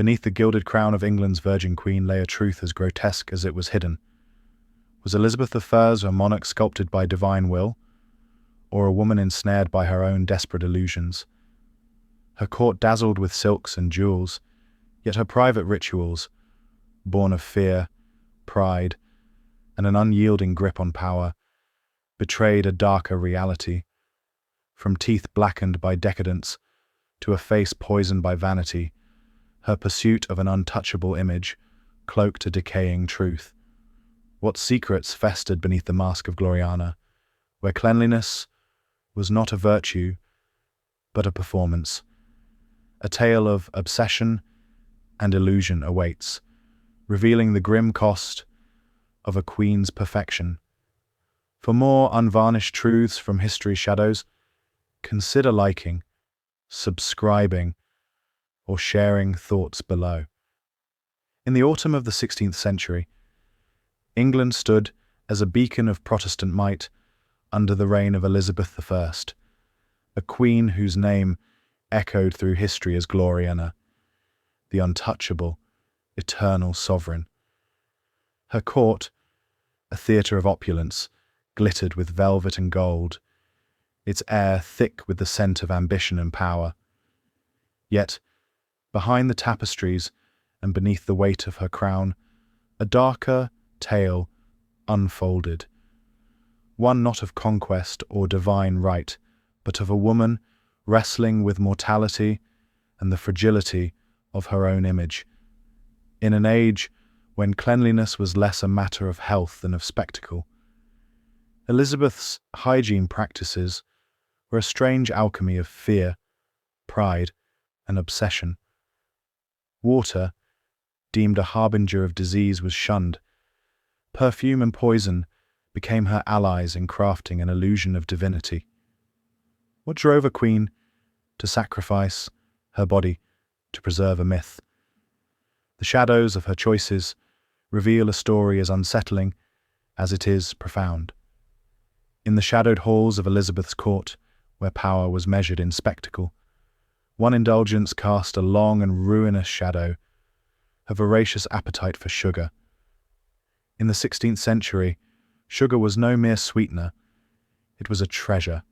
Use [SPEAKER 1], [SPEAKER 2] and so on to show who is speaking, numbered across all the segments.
[SPEAKER 1] Beneath the gilded crown of England's Virgin Queen lay a truth as grotesque as it was hidden. Was Elizabeth I a monarch sculpted by divine will, or a woman ensnared by her own desperate illusions? Her court dazzled with silks and jewels, yet her private rituals, born of fear, pride, and an unyielding grip on power, betrayed a darker reality. From teeth blackened by decadence to a face poisoned by vanity, her pursuit of an untouchable image cloaked a decaying truth. What secrets festered beneath the mask of Gloriana, where cleanliness was not a virtue, but a performance? A tale of obsession and illusion awaits, revealing the grim cost of a queen's perfection. For more unvarnished truths from history's shadows, consider liking, subscribing, or sharing thoughts below. In the autumn of the 16th century, England stood as a beacon of Protestant might under the reign of Elizabeth I, a queen whose name echoed through history as Gloriana, the untouchable, eternal sovereign. Her court, a theatre of opulence, glittered with velvet and gold, its air thick with the scent of ambition and power. Yet, behind the tapestries and beneath the weight of her crown, a darker tale unfolded. One not of conquest or divine right, but of a woman wrestling with mortality and the fragility of her own image. In an age when cleanliness was less a matter of health than of spectacle, Elizabeth's hygiene practices were a strange alchemy of fear, pride, and obsession. Water, deemed a harbinger of disease, was shunned. Perfume and poison became her allies in crafting an illusion of divinity. What drove a queen to sacrifice her body to preserve a myth? The shadows of her choices reveal a story as unsettling as it is profound. In the shadowed halls of Elizabeth's court, where power was measured in spectacle, one indulgence cast a long and ruinous shadow, a voracious appetite for sugar. In the 16th century, sugar was no mere sweetener. It was a treasure,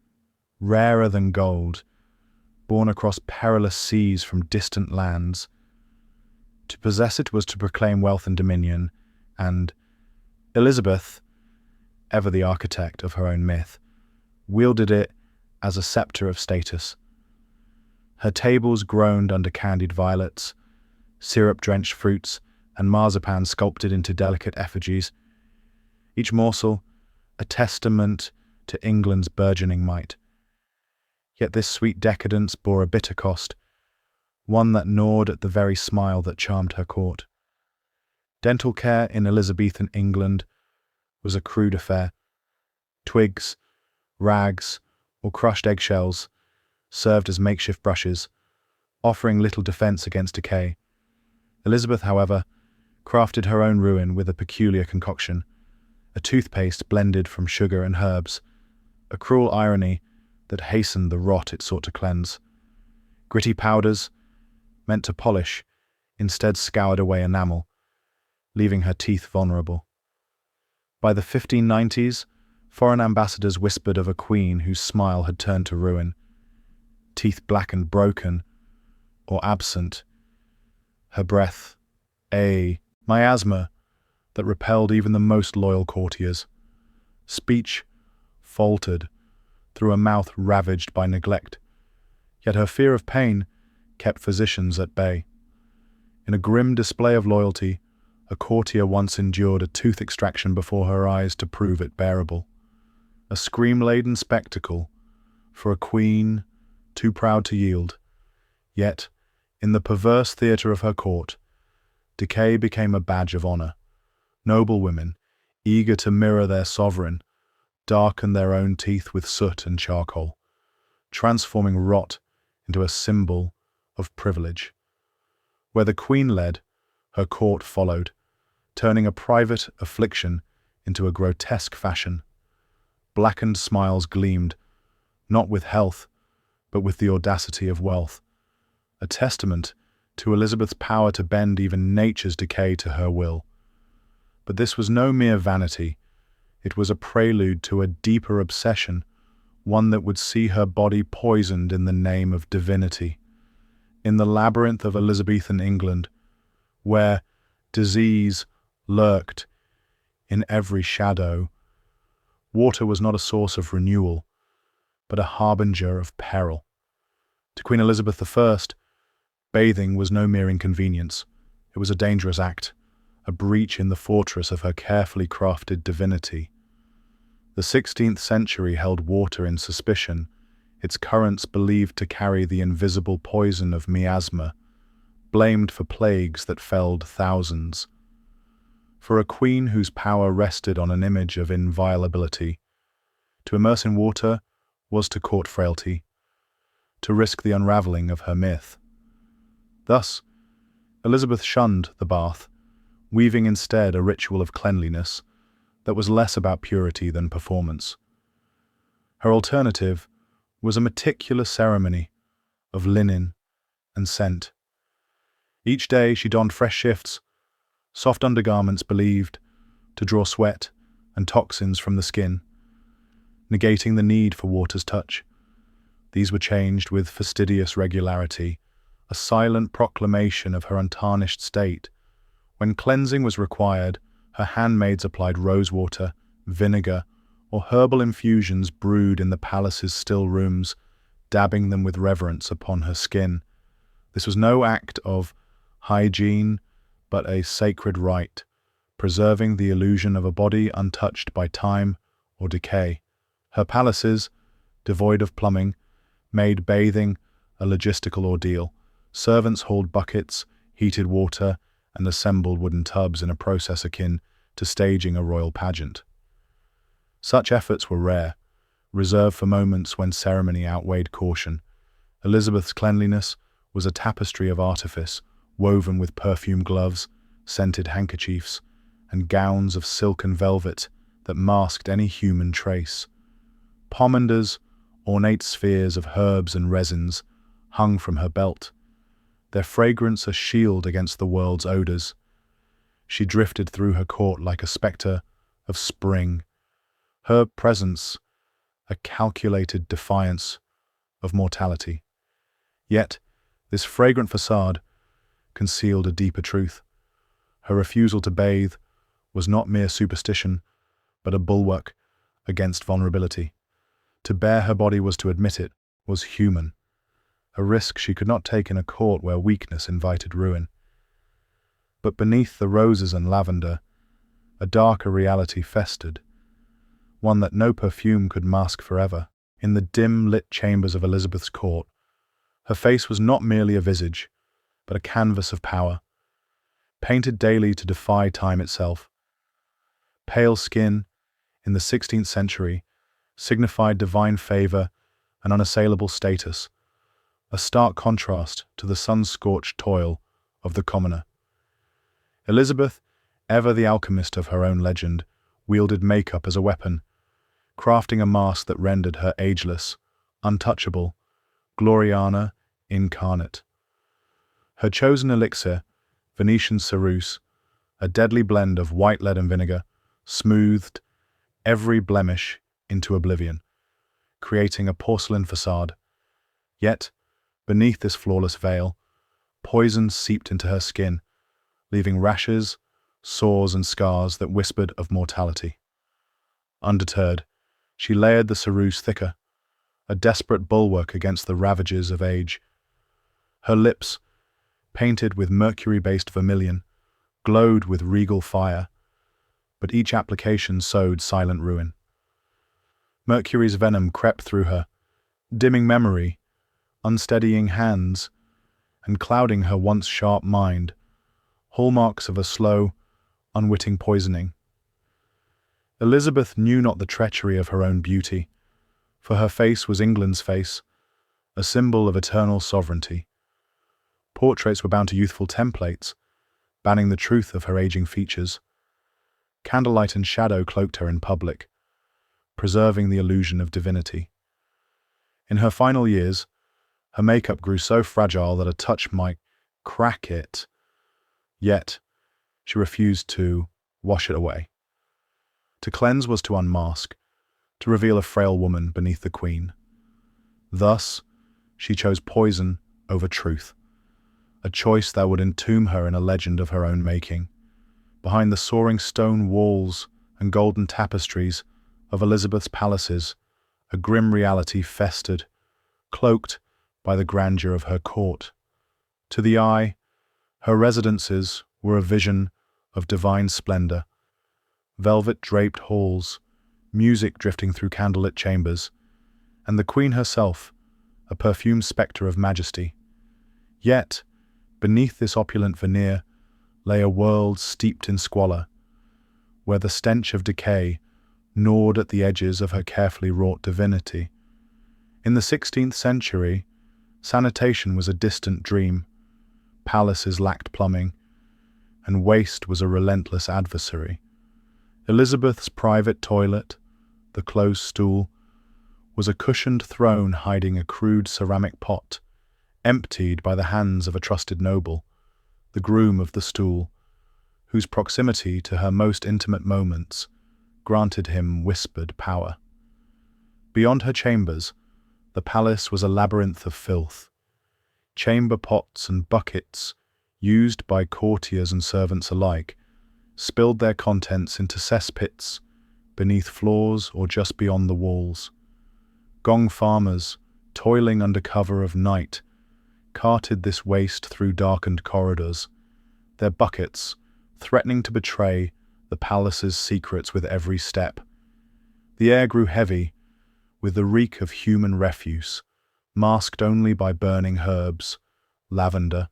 [SPEAKER 1] rarer than gold, borne across perilous seas from distant lands. To possess it was to proclaim wealth and dominion, and Elizabeth, ever the architect of her own myth, wielded it as a scepter of status. Her tables groaned under candied violets, syrup-drenched fruits, and marzipan sculpted into delicate effigies, each morsel a testament to England's burgeoning might. Yet this sweet decadence bore a bitter cost, one that gnawed at the very smile that charmed her court. Dental care in Elizabethan England was a crude affair. Twigs, rags, or crushed eggshells served as makeshift brushes, offering little defense against decay. Elizabeth, however, crafted her own ruin with a peculiar concoction, a toothpaste blended from sugar and herbs, a cruel irony that hastened the rot it sought to cleanse. Gritty powders, meant to polish, instead scoured away enamel, leaving her teeth vulnerable. By the 1590s, foreign ambassadors whispered of a queen whose smile had turned to ruin, teeth blackened, broken, or absent, her breath a miasma that repelled even the most loyal courtiers. Speech faltered through a mouth ravaged by neglect, yet her fear of pain kept physicians at bay. In a grim display of loyalty, a courtier once endured a tooth extraction before her eyes to prove it bearable. A scream-laden spectacle for a queen too proud to yield. Yet, in the perverse theatre of her court, decay became a badge of honor. Noble women, eager to mirror their sovereign, darkened their own teeth with soot and charcoal, transforming rot into a symbol of privilege. Where the queen led, her court followed, turning a private affliction into a grotesque fashion. Blackened smiles gleamed, not with health, but with the audacity of wealth, a testament to Elizabeth's power to bend even nature's decay to her will. But this was no mere vanity. It was a prelude to a deeper obsession, one that would see her body poisoned in the name of divinity. In the labyrinth of Elizabethan England, where disease lurked in every shadow, water was not a source of renewal, but a harbinger of peril. To Queen Elizabeth I, bathing was no mere inconvenience. It was a dangerous act, a breach in the fortress of her carefully crafted divinity. The 16th century held water in suspicion, its currents believed to carry the invisible poison of miasma, blamed for plagues that felled thousands. For a queen whose power rested on an image of inviolability, to immerse in water was to court frailty, to risk the unraveling of her myth. Thus, Elizabeth shunned the bath, weaving instead a ritual of cleanliness that was less about purity than performance. Her alternative was a meticulous ceremony of linen and scent. Each day she donned fresh shifts, soft undergarments believed to draw sweat and toxins from the skin, negating the need for water's touch. These were changed with fastidious regularity, a silent proclamation of her untarnished state. When cleansing was required, her handmaids applied rosewater, vinegar, or herbal infusions brewed in the palace's still rooms, dabbing them with reverence upon her skin. This was no act of hygiene, but a sacred rite, preserving the illusion of a body untouched by time or decay. Her palaces, devoid of plumbing, made bathing a logistical ordeal. Servants hauled buckets, heated water, and assembled wooden tubs in a process akin to staging a royal pageant. Such efforts were rare, reserved for moments when ceremony outweighed caution. Elizabeth's cleanliness was a tapestry of artifice, woven with perfume gloves, scented handkerchiefs, and gowns of silk and velvet that masked any human trace. Pomanders, ornate spheres of herbs and resins, hung from her belt, their fragrance a shield against the world's odors. She drifted through her court like a spectre of spring, her presence a calculated defiance of mortality. Yet, this fragrant facade concealed a deeper truth. Her refusal to bathe was not mere superstition, but a bulwark against vulnerability. To bare her body was to admit it was human, a risk she could not take in a court where weakness invited ruin. But beneath the roses and lavender, a darker reality festered, one that no perfume could mask forever. In the dim-lit chambers of Elizabeth's court, her face was not merely a visage, but a canvas of power, painted daily to defy time itself. Pale skin, in the 16th century, signified divine favor and unassailable status, a stark contrast to the sun-scorched toil of the commoner. Elizabeth, ever the alchemist of her own legend, wielded makeup as a weapon, crafting a mask that rendered her ageless, untouchable, Gloriana incarnate. Her chosen elixir, Venetian ceruse, a deadly blend of white lead and vinegar, smoothed every blemish into oblivion, creating a porcelain facade. Yet, beneath this flawless veil, poison seeped into her skin, leaving rashes, sores, and scars that whispered of mortality. Undeterred, she layered the ceruse thicker, a desperate bulwark against the ravages of age. Her lips, painted with mercury-based vermilion, glowed with regal fire, but each application sowed silent ruin. Mercury's venom crept through her, dimming memory, unsteadying hands, and clouding her once sharp mind, hallmarks of a slow, unwitting poisoning. Elizabeth knew not the treachery of her own beauty, for her face was England's face, a symbol of eternal sovereignty. Portraits were bound to youthful templates, banning the truth of her aging features. Candlelight and shadow cloaked her in public, preserving the illusion of divinity. In her final years, her makeup grew so fragile that a touch might crack it, yet she refused to wash it away. To cleanse was to unmask, to reveal a frail woman beneath the queen. Thus, she chose poison over truth, a choice that would entomb her in a legend of her own making. Behind the soaring stone walls and golden tapestries of Elizabeth's palaces, a grim reality festered, cloaked by the grandeur of her court. To the eye, her residences were a vision of divine splendor, velvet-draped halls, music drifting through candlelit chambers, and the queen herself, a perfumed spectre of majesty. Yet, beneath this opulent veneer, lay a world steeped in squalor, where the stench of decay gnawed at the edges of her carefully wrought divinity. In the 16th century, sanitation was a distant dream, palaces lacked plumbing, and waste was a relentless adversary. Elizabeth's private toilet, the closed stool, was a cushioned throne hiding a crude ceramic pot, emptied by the hands of a trusted noble, the groom of the stool, whose proximity to her most intimate moments granted him whispered power. Beyond her chambers, the palace was a labyrinth of filth. Chamber pots and buckets, used by courtiers and servants alike, spilled their contents into cesspits beneath floors or just beyond the walls. Gong farmers, toiling under cover of night, carted this waste through darkened corridors, their buckets threatening to betray the palace's secrets with every step. The air grew heavy with the reek of human refuse, masked only by burning herbs, lavender,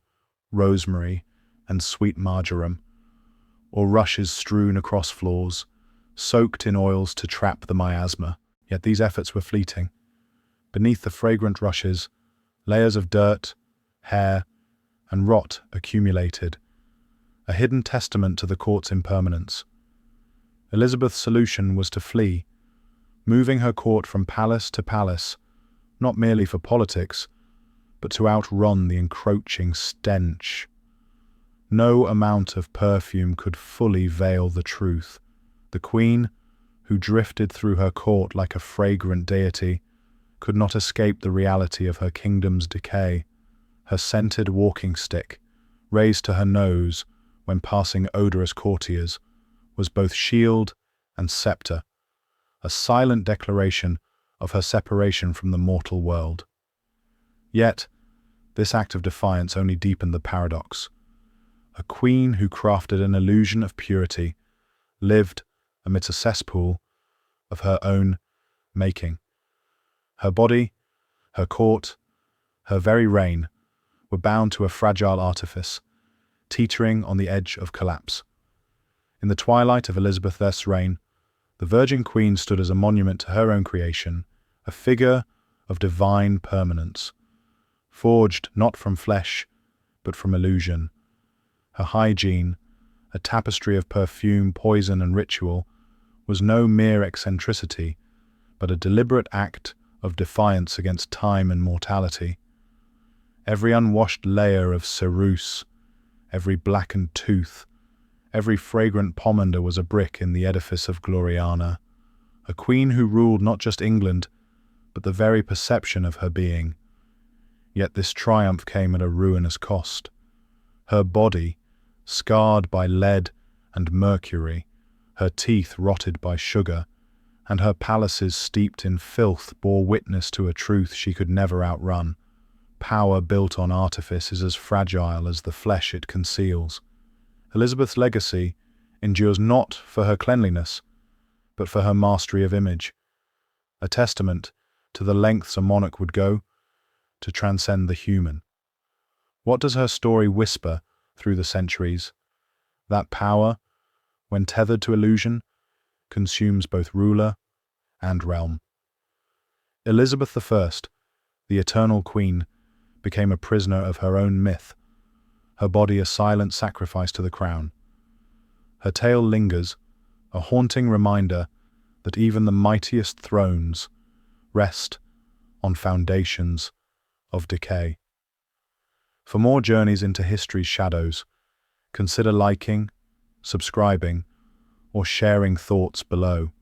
[SPEAKER 1] rosemary, and sweet marjoram, or rushes strewn across floors, soaked in oils to trap the miasma. Yet these efforts were fleeting. Beneath the fragrant rushes, layers of dirt, hair, and rot accumulated, a hidden testament to the court's impermanence. Elizabeth's solution was to flee, moving her court from palace to palace, not merely for politics, but to outrun the encroaching stench. No amount of perfume could fully veil the truth. The queen, who drifted through her court like a fragrant deity, could not escape the reality of her kingdom's decay. Her scented walking stick, raised to her nose when passing odorous courtiers, was both shield and scepter, a silent declaration of her separation from the mortal world. Yet, this act of defiance only deepened the paradox. A queen who crafted an illusion of purity lived amidst a cesspool of her own making. Her body, her court, her very reign were bound to a fragile artifice, teetering on the edge of collapse. In the twilight of Elizabeth's reign, the Virgin Queen stood as a monument to her own creation, a figure of divine permanence, forged not from flesh, but from illusion. Her hygiene, a tapestry of perfume, poison, and ritual, was no mere eccentricity, but a deliberate act of defiance against time and mortality. Every unwashed layer of ceruse, every blackened tooth, every fragrant pomander was a brick in the edifice of Gloriana, a queen who ruled not just England, but the very perception of her being. Yet this triumph came at a ruinous cost. Her body, scarred by lead and mercury, her teeth rotted by sugar, and her palaces steeped in filth bore witness to a truth she could never outrun. Power built on artifice is as fragile as the flesh it conceals. Elizabeth's legacy endures not for her cleanliness, but for her mastery of image, a testament to the lengths a monarch would go to transcend the human. What does her story whisper through the centuries? That power, when tethered to illusion, consumes both ruler and realm. Elizabeth I, the eternal queen, became a prisoner of her own myth, her body a silent sacrifice to the crown. Her tale lingers, a haunting reminder that even the mightiest thrones rest on foundations of decay. For more journeys into history's shadows, consider liking, subscribing, or sharing thoughts below.